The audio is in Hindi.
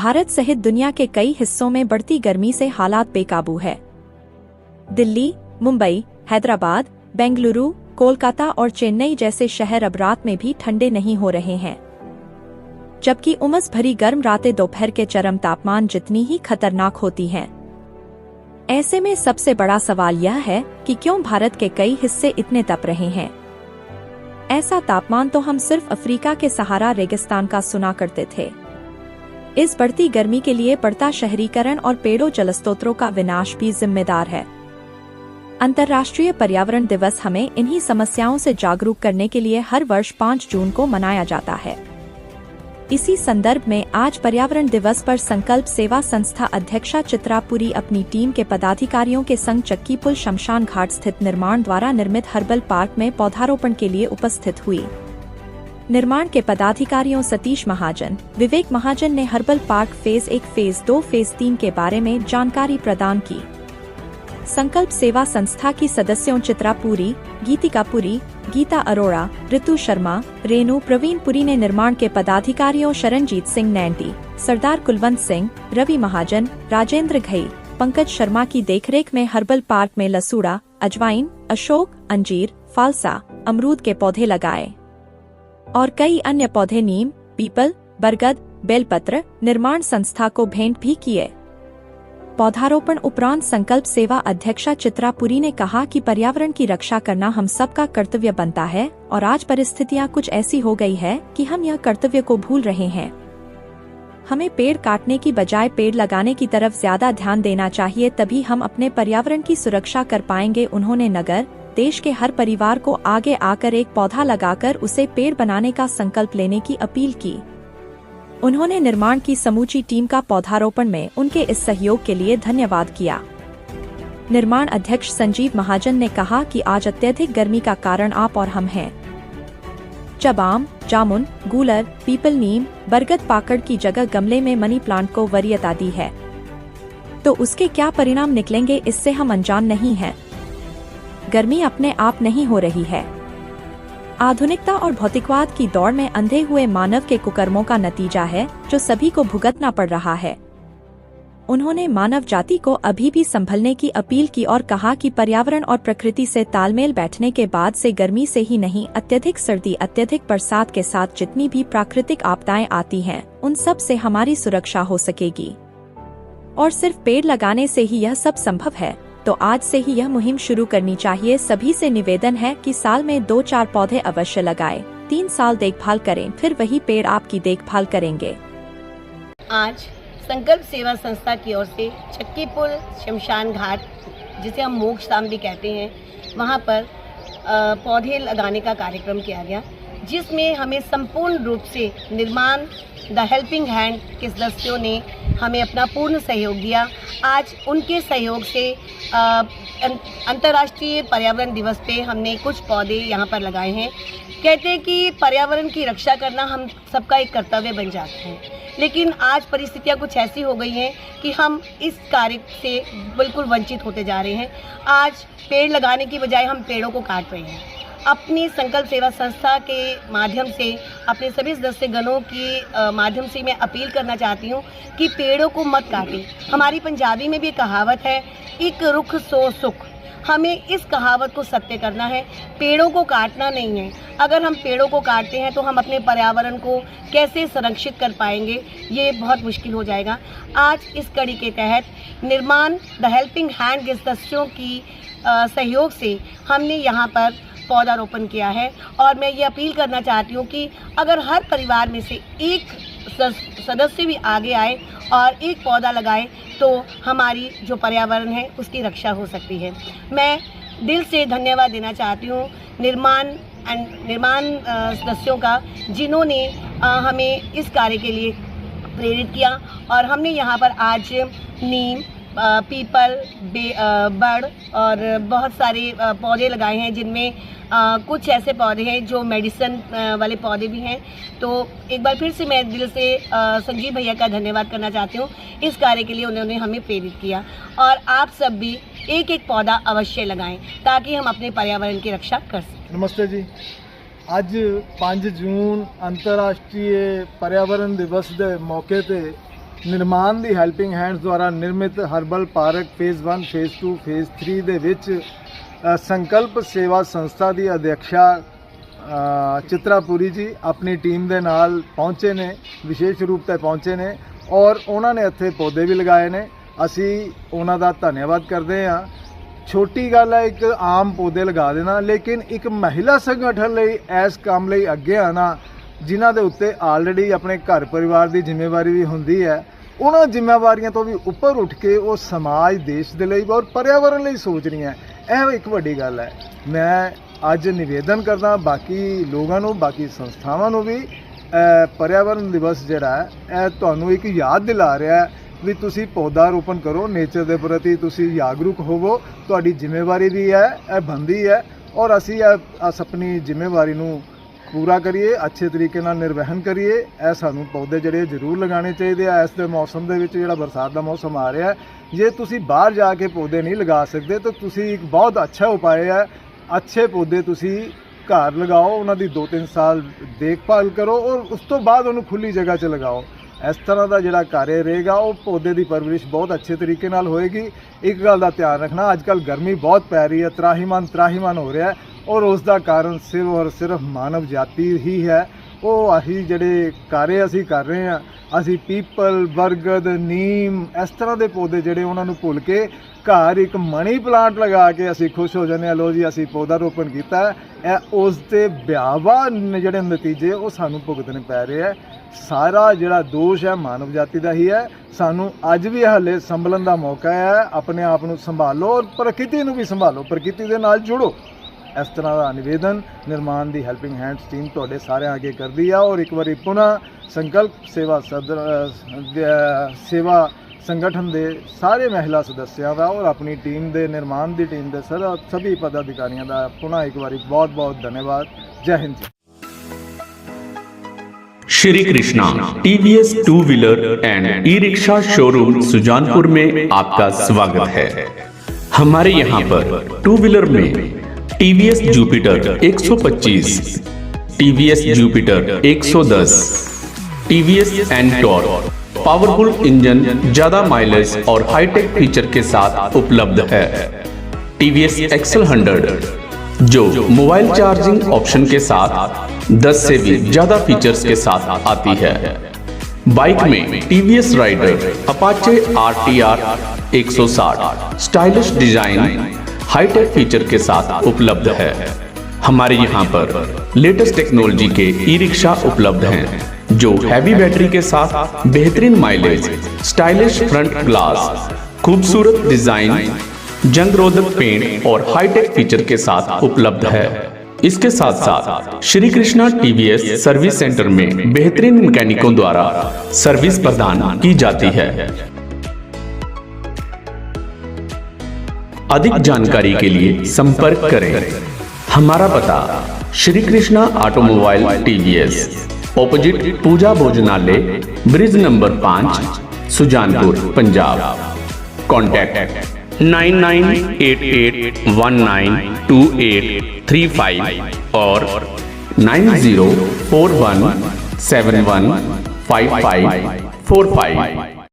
भारत सहित दुनिया के कई हिस्सों में बढ़ती गर्मी से हालात बेकाबू है। दिल्ली, मुंबई, हैदराबाद, बेंगलुरु, कोलकाता और चेन्नई जैसे शहर अब रात में भी ठंडे नहीं हो रहे हैं, जबकि उमस भरी गर्म रातें दोपहर के चरम तापमान जितनी ही खतरनाक होती हैं। ऐसे में सबसे बड़ा सवाल यह है कि क्यों भारत के कई हिस्से इतने तप रहे हैं। ऐसा तापमान तो हम सिर्फ अफ्रीका के सहारा रेगिस्तान का सुना करते थे। इस बढ़ती गर्मी के लिए बढ़ता शहरीकरण और पेड़ों जलस्रोतों का विनाश भी जिम्मेदार है। अंतर्राष्ट्रीय पर्यावरण दिवस हमें इन्हीं समस्याओं से जागरूक करने के लिए हर वर्ष 5 जून को मनाया जाता है। इसी संदर्भ में आज पर्यावरण दिवस पर संकल्प सेवा संस्था अध्यक्षा चित्रा पुरी अपनी टीम के पदाधिकारियों के संग चक्की पुल शमशान घाट स्थित निर्माण द्वारा निर्मित हर्बल पार्क में पौधारोपण के लिए उपस्थित हुई। निर्माण के पदाधिकारियों सतीश महाजन, विवेक महाजन ने herbal park phase 1, phase 2, phase 3 के बारे में जानकारी प्रदान की। संकल्प सेवा संस्था की सदस्यों चित्रा पुरी, गीतिका पुरी, गीता अरोड़ा, ऋतु शर्मा, रेणु प्रवीण पुरी ने निर्माण के पदाधिकारियों शरणजीत सिंह नैंटी, सरदार कुलवंत सिंह, रवि महाजन, राजेंद्र घई, पंकज शर्मा की देखरेख में हर्बल पार्क में लसूड़ा, अजवाइन, अशोक, अंजीर, फालसा, अमरूद के पौधे लगाए और कई अन्य पौधे नीम, पीपल, बरगद, बेलपत्र निर्माण संस्था को भेंट भी किए। पौधारोपण उपरांत संकल्प सेवा अध्यक्षा चित्रा पुरी ने कहा कि पर्यावरण की रक्षा करना हम सबका कर्तव्य बनता है और आज परिस्थितियां कुछ ऐसी हो गई है कि हम यह कर्तव्य को भूल रहे हैं। हमें पेड़ काटने की बजाय पेड़ लगाने की तरफ ज्यादा ध्यान देना चाहिए, तभी हम अपने पर्यावरण की सुरक्षा कर पाएंगे। उन्होंने नगर, देश के हर परिवार को आगे आकर एक पौधा लगाकर उसे पेड़ बनाने का संकल्प लेने की अपील की। उन्होंने निर्माण की समूची टीम का पौधारोपण में उनके इस सहयोग के लिए धन्यवाद किया। निर्माण अध्यक्ष संजीव महाजन ने कहा कि आज अत्यधिक गर्मी का कारण आप और हम हैं। जब आम, जामुन, गूलर, पीपल, नीम, बरगद पाकड़ की जगह गमले में मनी प्लांट को वरीयता दी है, तो उसके क्या परिणाम निकलेंगे इससे हम अनजान नहीं हैं। गर्मी अपने आप नहीं हो रही है। आधुनिकता और भौतिकवाद की दौड़ में अंधे हुए मानव के कुकर्मों का नतीजा है जो सभी को भुगतना पड़ रहा है। उन्होंने मानव जाति को अभी भी संभलने की अपील की और कहा कि पर्यावरण और प्रकृति से तालमेल बैठने के बाद से गर्मी से ही नहीं, अत्यधिक सर्दी, अत्यधिक बरसात के साथ जितनी भी प्राकृतिक आपदाएं आती हैं, उन सब से हमारी सुरक्षा हो सकेगी। और सिर्फ पेड़ लगाने से ही यह सब संभव है, तो आज से ही यह मुहिम शुरू करनी चाहिए। सभी से निवेदन है कि साल में 2-4 पौधे अवश्य लगाएं, 3 साल देखभाल करें, फिर वही पेड़ आपकी देखभाल करेंगे। आज संकल्प सेवा संस्था की ओर से चक्की पुल शमशान घाट, जिसे हम मोक्ष धाम भी कहते हैं, वहाँ पर पौधे लगाने का कार्यक्रम किया गया, जिसमें हमें संपूर्ण रूप से निर्माण द हेल्पिंग हैंड के सदस्यों ने हमें अपना पूर्ण सहयोग दिया। आज उनके सहयोग से अंतर्राष्ट्रीय पर्यावरण दिवस पे हमने कुछ पौधे यहाँ पर लगाए हैं। कहते हैं कि पर्यावरण की रक्षा करना हम सबका एक कर्तव्य बन जाता है, लेकिन आज परिस्थितियाँ कुछ ऐसी हो गई हैं कि हम इस कार्य से बिल्कुल वंचित होते जा रहे हैं। आज पेड़ लगाने की बजाय हम पेड़ों को काट रहे हैं। अपनी संकल्प सेवा संस्था के माध्यम से अपने सभी सदस्य गणों की माध्यम से मैं अपील करना चाहती हूँ कि पेड़ों को मत काटें। हमारी पंजाबी में भी कहावत है, एक रुख सौ सुख। हमें इस कहावत को सत्य करना है, पेड़ों को काटना नहीं है। अगर हम पेड़ों को काटते हैं तो हम अपने पर्यावरण को कैसे संरक्षित कर पाएंगे, ये बहुत मुश्किल हो जाएगा। आज इस कड़ी के तहत निर्माण द हेल्पिंग हैंड के सदस्यों की सहयोग से हमने यहाँ पर पौधारोपण किया है। और मैं ये अपील करना चाहती हूँ कि अगर हर परिवार में से एक सदस्य भी आगे आए और एक पौधा लगाए तो हमारी जो पर्यावरण है उसकी रक्षा हो सकती है। मैं दिल से धन्यवाद देना चाहती हूँ निर्माण सदस्यों का, जिन्होंने हमें इस कार्य के लिए प्रेरित किया। और हमने यहाँ पर आज नीम, पीपल, बड़ और बहुत सारे पौधे लगाए हैं, जिनमें कुछ ऐसे पौधे हैं जो मेडिसिन वाले पौधे भी हैं। तो एक बार फिर से मैं दिल से संजीव भैया का धन्यवाद करना चाहती हूँ। इस कार्य के लिए उन्होंने हमें प्रेरित किया। और आप सब भी एक एक पौधा अवश्य लगाएं ताकि हम अपने पर्यावरण की रक्षा कर सकें। नमस्ते जी। ਅੱਜ 5 ਜੂਨ अंतर्राष्ट्रीय पर्यावरण दिवस के मौके पर ਨਿਰਮਾਣ ਦੀ ਹੈਲਪਿੰਗ ਹੈਂਡਸ ਦੁਆਰਾ ਨਿਰਮਿਤ herbal park phase 1 phase 2 phase 3 ਦੇ ਵਿੱਚ ਸੰਕਲਪ ਸੇਵਾ ਸੰਸਥਾ ਦੀ ਅਧਿਕਸ਼ਾ ਚਿਤਰਾਪੁਰੀ ਜੀ ਆਪਣੀ ਟੀਮ ਦੇ ਨਾਲ ਪਹੁੰਚੇ ਨੇ, ਵਿਸ਼ੇਸ਼ ਰੂਪ ਤੇ ਪਹੁੰਚੇ ਨੇ ਔਰ ਉਹਨਾਂ ਨੇ ਇੱਥੇ ਪੌਦੇ ਵੀ ਲਗਾਏ ਨੇ। ਅਸੀਂ ਉਹਨਾਂ ਦਾ ਧੰਨਵਾਦ ਕਰਦੇ ਹਾਂ। ਛੋਟੀ ਗੱਲ ਹੈ ਇੱਕ ਆਮ ਪੌਦੇ ਲਗਾ ਦੇਣਾ, ਲੇਕਿਨ ਇੱਕ ਮਹਿਲਾ ਸੰਗਠਨ ਲਈ ਇਸ ਕੰਮ ਲਈ ਅੱਗੇ ਆਣਾ, ਜਿਨ੍ਹਾਂ ਦੇ ਉੱਤੇ ਆਲਰੇਡੀ ਆਪਣੇ ਘਰ ਪਰਿਵਾਰ ਦੀ ਜ਼ਿੰਮੇਵਾਰੀ ਵੀ ਹੁੰਦੀ ਹੈ, ਉਹਨਾਂ ਜ਼ਿੰਮੇਵਾਰੀਆਂ ਤੋਂ ਵੀ ਉੱਪਰ ਉੱਠ ਕੇ ਉਹ ਸਮਾਜ ਦੇਸ਼ ਦੇ ਲਈ ਔਰ ਪਰਿਆਵਰਨ ਲਈ ਸੋਚ ਰਹੀਆਂ, ਇਹ ਇੱਕ ਵੱਡੀ ਗੱਲ ਹੈ। ਮੈਂ ਅੱਜ ਨਿਵੇਦਨ ਕਰਦਾ ਬਾਕੀ ਲੋਕਾਂ ਨੂੰ, ਬਾਕੀ ਸੰਸਥਾਵਾਂ ਨੂੰ ਵੀ, ਪਰਿਆਵਰਨ ਦਿਵਸ ਜਿਹੜਾ ਹੈ ਇਹ ਤੁਹਾਨੂੰ ਇੱਕ ਯਾਦ ਦਿਲਾ ਰਿਹਾ ਹੈ ਵੀ ਤੁਸੀਂ ਪੌਦਾ ਰੋਪਣ ਕਰੋ, ਨੇਚਰ ਦੇ ਪ੍ਰਤੀ ਤੁਸੀਂ ਜਾਗਰੂਕ ਹੋਵੋ, ਤੁਹਾਡੀ ਜ਼ਿੰਮੇਵਾਰੀ ਵੀ ਹੈ, ਇਹ ਬਣਦੀ ਹੈ ਔਰ ਅਸੀਂ ਆਪਣੀ ਜ਼ਿੰਮੇਵਾਰੀ ਨੂੰ ਪੂਰਾ ਕਰੀਏ, ਅੱਛੇ ਤਰੀਕੇ ਨਾਲ ਨਿਰਵਹਨ ਕਰੀਏ। ਇਹ ਸਾਨੂੰ ਪੌਦੇ ਜਿਹੜੇ ਜ਼ਰੂਰ ਲਗਾਉਣੇ ਚਾਹੀਦੇ ਆ। ਇਸ ਦੇ ਮੌਸਮ ਦੇ ਵਿੱਚ ਜਿਹੜਾ ਬਰਸਾਤ ਦਾ ਮੌਸਮ ਆ ਰਿਹਾ, ਜੇ ਤੁਸੀਂ ਬਾਹਰ ਜਾ ਕੇ ਪੌਦੇ ਨਹੀਂ ਲਗਾ ਸਕਦੇ ਤਾਂ ਤੁਸੀਂ ਇੱਕ ਬਹੁਤ ਅੱਛਾ ਉਪਾਅ ਹੈ, ਅੱਛੇ ਪੌਦੇ ਤੁਸੀਂ ਘਰ ਲਗਾਓ, ਉਹਨਾਂ ਦੀ 2-3 ਸਾਲ ਦੇਖਭਾਲ ਕਰੋ ਔਰ ਉਸ ਤੋਂ ਬਾਅਦ ਉਹਨੂੰ ਖੁੱਲੀ ਜਗ੍ਹਾ 'ਚ ਲਗਾਓ। ਇਸ ਤਰ੍ਹਾਂ ਦਾ ਜਿਹੜਾ ਕਾਰਜ ਰਹੇਗਾ ਉਹ ਪੌਦੇ ਦੀ ਪਰਵਰਿਸ਼ ਬਹੁਤ ਅੱਛੇ ਤਰੀਕੇ ਨਾਲ ਹੋਏਗੀ। ਇੱਕ ਗੱਲ ਦਾ ਧਿਆਨ ਰੱਖਣਾ, ਅੱਜ ਕੱਲ੍ਹ ਗਰਮੀ ਬਹੁਤ ਪੈ ਰਹੀ ਹੈ, ਤਰਾਹੀਮਾਨ ਹੋ ਰਿਹਾ ਹੈ ਔਰ ਉਸ ਦਾ ਕਾਰਨ ਸਿਰਫ ਔਰ ਸਿਰਫ ਮਾਨਵ ਜਾਤੀ ਹੀ ਹੈ। ਉਹ ਅਸੀਂ ਜਿਹੜੇ ਕਾਰਜ ਅਸੀਂ ਕਰ ਰਹੇ ਹਾਂ, ਅਸੀਂ ਪੀਪਲ, ਬਰਗਦ, ਨੀਮ ਇਸ ਤਰ੍ਹਾਂ ਦੇ ਪੌਦੇ ਜਿਹੜੇ ਉਹਨਾਂ ਨੂੰ ਭੁੱਲ ਕੇ ਘਰ ਇੱਕ ਮਨੀ ਪਲਾਂਟ ਲਗਾ ਕੇ ਅਸੀਂ ਖੁਸ਼ ਹੋ ਜਾਂਦੇ ਹਾਂ, ਲੋ ਜੀ ਅਸੀਂ ਪੌਦਾ ਰੋਪਣ ਕੀਤਾ। ਇਹ ਉਸ ਦੇ ਭਿਆਵਾ ਜਿਹੜੇ ਨਤੀਜੇ ਉਹ ਸਾਨੂੰ ਭੁਗਤਣੇ ਪੈ ਰਹੇ ਹੈ। ਸਾਰਾ ਜਿਹੜਾ ਦੋਸ਼ ਹੈ ਮਾਨਵ ਜਾਤੀ ਦਾ ਹੀ ਹੈ। ਸਾਨੂੰ ਅੱਜ ਵੀ ਹਾਲੇ ਸੰਭਲਣ ਦਾ ਮੌਕਾ ਹੈ, ਆਪਣੇ ਆਪ ਨੂੰ ਸੰਭਾਲੋ ਔਰ ਪ੍ਰਕਿਰਤੀ ਨੂੰ ਵੀ ਸੰਭਾਲੋ, ਪ੍ਰਕਿਰਤੀ ਦੇ ਨਾਲ ਜੁੜੋ। ਇਸ ਤਰ੍ਹਾਂ ਦਾ ਨਿਵੇਦਨ ਨਿਰਮਾਣ ਦੀ ਹੈਲਪਿੰਗ ਹੈਂਡਸ ਟੀਮ ਤੁਹਾਡੇ ਸਾਰਿਆਂ ਅੱਗੇ ਕਰਦੀ ਆ ਔਰ ਇੱਕ ਵਾਰੀ ਪੁਨः ਸੰਕਲਪ ਸੇਵਾ ਸੰਗਠਨ ਦੇ ਸਾਰੇ ਮਹਿਲਾ ਸਦੱਸਿਆਂ ਦਾ ਔਰ ਆਪਣੀ ਟੀਮ ਦੇ ਨਿਰਮਾਣ ਦੀ ਟੀਮ ਦੇ ਸਭੀ ਪਦਾਧਿਕਾਰੀਆਂ ਦਾ ਪੁਨः ਇੱਕ ਵਾਰੀ बहुत बहुत धन्यवाद। जय Hind. Shri Krishna TVS 2 wheeler and e rickshaw showroom Sujanpur में आपका स्वागत है। हमारे यहाँ पर 2 व्हीलर में TVS Jupiter 125, TVS Jupiter 110, TVS Ntorq powerful engine, ज्यादा माइलेज और हाईटेक फीचर के साथ उपलब्ध है। टीवीएस एक्सल 100 जो मोबाइल चार्जिंग ऑप्शन के साथ 10 से भी ज्यादा फीचर्स के साथ आती है। बाइक में TVS Raider Apache RTR 160 stylish design, hi tech feature के साथ उपलब्ध है। हमारे यहाँ पर लेटेस्ट टेक्नोलॉजी के ई रिक्शा उपलब्ध हैं जो हैवी बैटरी के साथ बेहतरीन माइलेज, स्टाइलिश फ्रंट ग्लास, खूबसूरत डिजाइन, जंग रोधक पेंट और हाईटेक फीचर के साथ उपलब्ध है। इसके साथ साथ Shri Krishna TVS service centre में बेहतरीन मैकेनिकों द्वारा सर्विस प्रदान की जाती है। अधिक जानकारी के लिए संपर्क करें। हमारा पता Shri Krishna automobile TVS, opposite Pooja Bhojanalaya, bridge number 5, Sujanpur, Punjab. Contact 9988192835 और 9041715545।